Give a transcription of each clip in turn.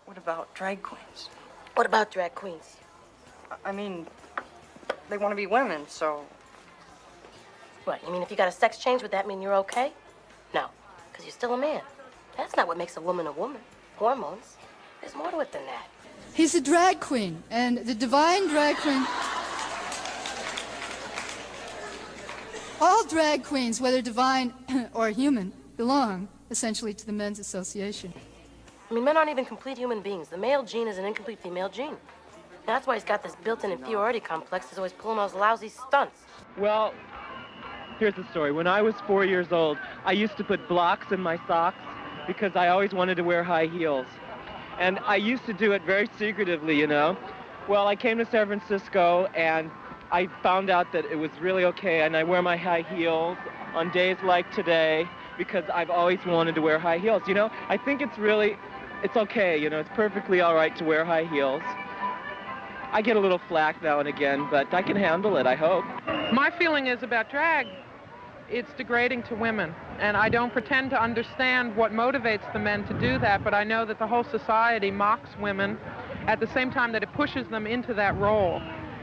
What about drag queens? What about drag queens? I mean, they want to be women, so... What, you mean if you got a sex change, would that mean you're okay? No, because you're still a man. That's not what makes a woman a woman. Hormones. There's more to it than that. He's a drag queen, and the divine drag queen... All drag queens, whether divine or human, belong, essentially, to the Men's Association. I mean, men aren't even complete human beings. The male gene is an incomplete female gene. That's why he's got this built-in inferiority complex. He's always pulling those lousy stunts. Well, here's the story. When I was 4 years old, I used to put blocks in my socks because I always wanted to wear high heels. And I used to do it very secretively, you know. Well, I came to San Francisco, and I found out that it was really okay, and I wear my high heels on days like today because I've always wanted to wear high heels. You know, I think it's okay, you know, it's perfectly all right to wear high heels. I get a little flack now and again, but I can handle it, I hope. My feeling is about drag, it's degrading to women. And I don't pretend to understand what motivates the men to do that, but I know that the whole society mocks women at the same time that it pushes them into that role.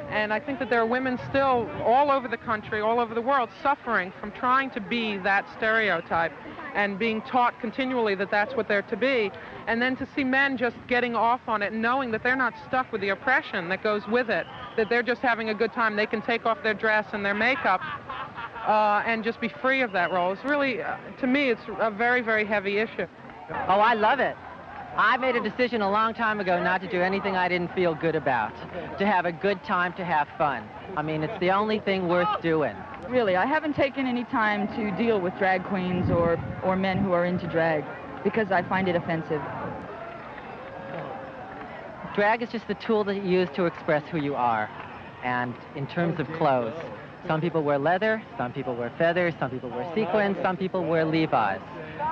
And I think that there are women still all over the country, all over the world, suffering from trying to be that stereotype and being taught continually that that's what they're to be. And then to see men just getting off on it and knowing that they're not stuck with the oppression that goes with it, that they're just having a good time. They can take off their dress and their makeup and just be free of that role. It's really, to me, it's a very, very heavy issue. Oh, I love it. I made a decision a long time ago not to do anything I didn't feel good about, to have a good time, to have fun. I mean, it's the only thing worth doing. Really, I haven't taken any time to deal with drag queens or men who are into drag because I find it offensive. Drag is just the tool that you use to express who you are. And in terms of clothes, some people wear leather, some people wear feathers, some people wear sequins, some people wear Levi's.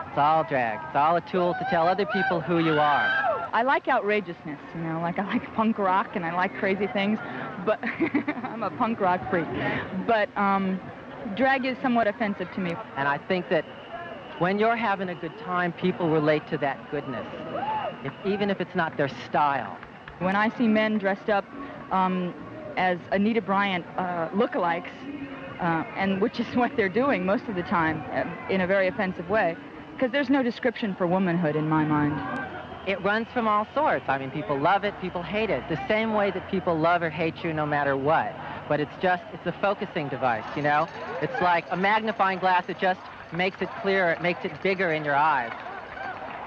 It's all drag. It's all a tool to tell other people who you are. I like outrageousness, you know, like I like punk rock and I like crazy things, but I'm a punk rock freak. But drag is somewhat offensive to me. And I think that when you're having a good time, people relate to that goodness, even if it's not their style. When I see men dressed up as Anita Bryant lookalikes, and which is what they're doing most of the time in a very offensive way, because there's no description for womanhood in my mind. It runs from all sorts. I mean, people love it, people hate it. The same way that people love or hate you no matter what. But it's a focusing device, you know? It's like a magnifying glass. It just makes it clearer, it makes it bigger in your eyes.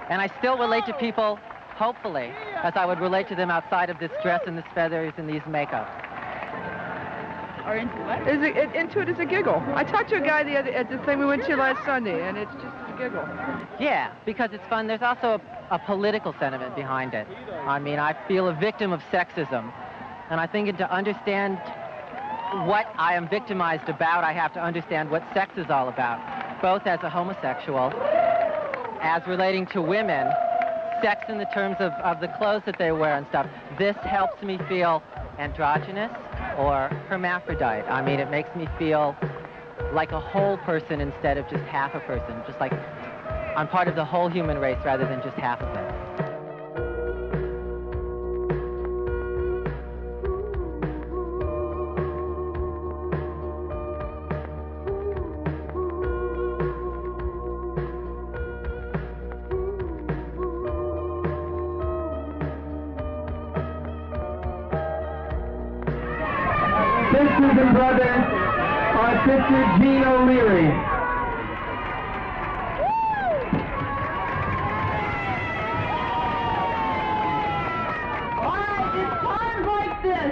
And I still relate to people, hopefully, as I would relate to them outside of this dress and this feathers and these makeup. Or into what? Into it as a giggle. I talked to a guy at the thing we went to last Sunday, and it's just a giggle. Yeah, because it's fun. There's also a political sentiment behind it. I mean, I feel a victim of sexism, and I think to understand what I am victimized about, I have to understand what sex is all about, both as a homosexual, as relating to women, sex in the terms of the clothes that they wear and stuff. This helps me feel androgynous or hermaphrodite. I mean, it makes me feel like a whole person instead of just half a person, just like I'm part of the whole human race rather than just half of it. Sisters and brothers, our sister Jean O'Leary.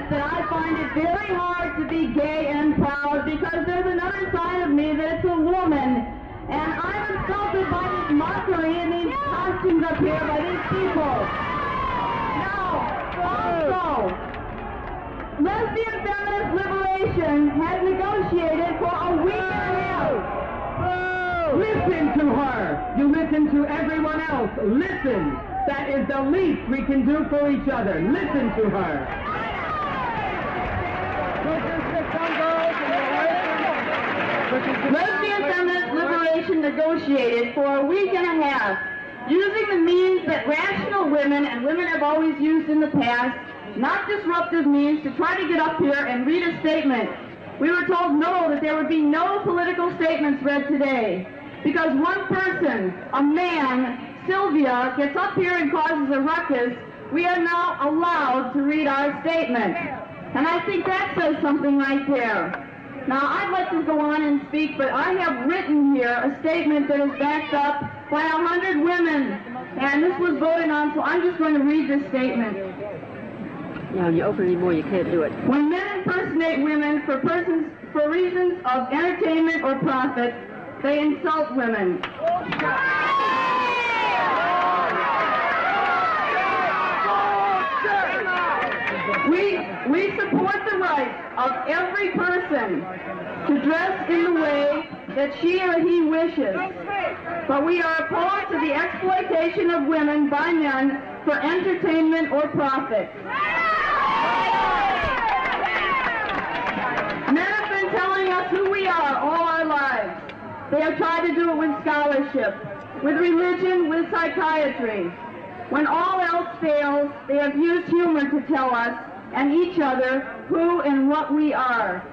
That I find it very hard to be gay and proud because there's another side of me that's a woman. And I'm insulted by this mockery and these costumes up here by these people. Now, also, Lesbian Feminist Liberation has negotiated for a week and a half. Listen to her. You listen to everyone else. Listen. That is the least we can do for each other. Listen to her. Lesbian feminist liberation negotiated for a week and a half, using the means that rational women and women have always used in the past, not disruptive means, to try to get up here and read a statement. We were told no, that there would be no political statements read today, because one person, a man, Sylvia, gets up here and causes a ruckus. We are now allowed to read our statement. And I think that says something right there. Now, I'd like to go on and speak, but I have written here a statement that is backed up by 100 women, and this was voted on, so I'm just going to read this statement. No, you open anymore, you can't do it. When men impersonate women for reasons of entertainment or profit, they insult women. We support the right of every person to dress in the way that she or he wishes, but we are opposed to the exploitation of women by men for entertainment or profit. Men have been telling us who we are all our lives. They have tried to do it with scholarship, with religion, with psychiatry. When all else fails, they have used humor to tell us and each other who and what we are.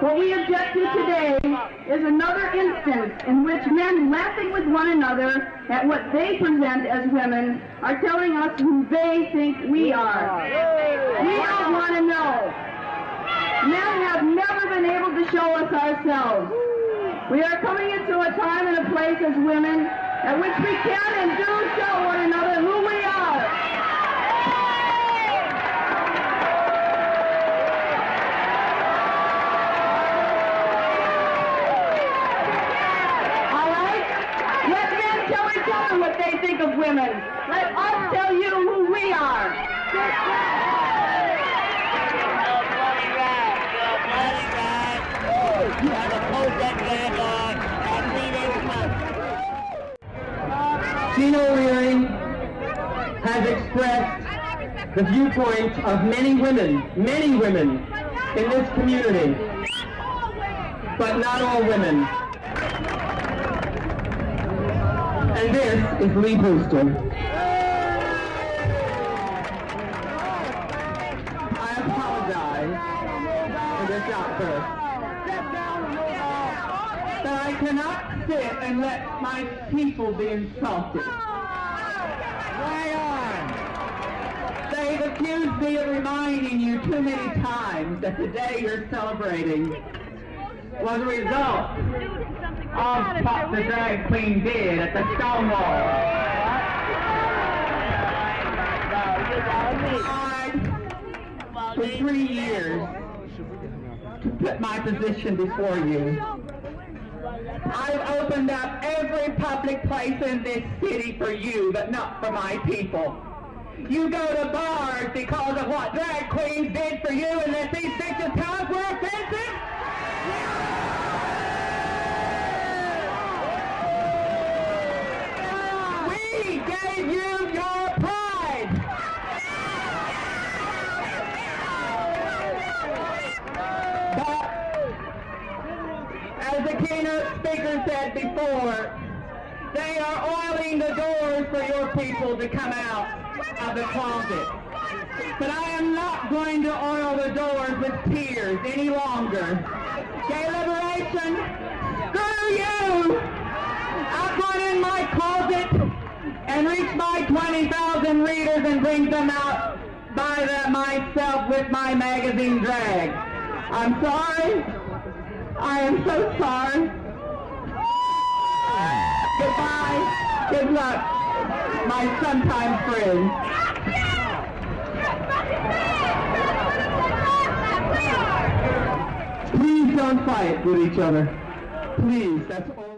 What we object to today is another instance in which men laughing with one another at what they present as women are telling us who they think we are. We don't want to know. Men have never been able to show us ourselves. We are coming into a time and a place as women at which we can and do show one another who we are. All right? Let men tell each other what they think of women. Let us tell you who we are. Gina Leary has expressed the viewpoint of many women in this community, but not all women. And this is Lee Brewster. I apologize for this outburst. But I cannot sit and let my people be insulted. Why on? They've accused me of reminding you too many times that the day you're celebrating was a result of what the drag queen did at the Stonewall. I tried for 3 years to put my position before you. I've opened up every public place in this city for you, but not for my people. You go to bars because of what drag queens did for you, and that these bitches' cars were offensive? We gave you your pride. But as the keynote speaker said before, they are oiling the doors for your people to come out of the closet. But I am not going to oil the doors with tears any longer. Gay liberation, screw you! I'm going in my closet and reach my 20,000 readers and bring them out by myself with my magazine drag. I'm sorry. I am so sorry. Goodbye. Good luck, my sometime friends. Please don't fight with each other. Please, that's all.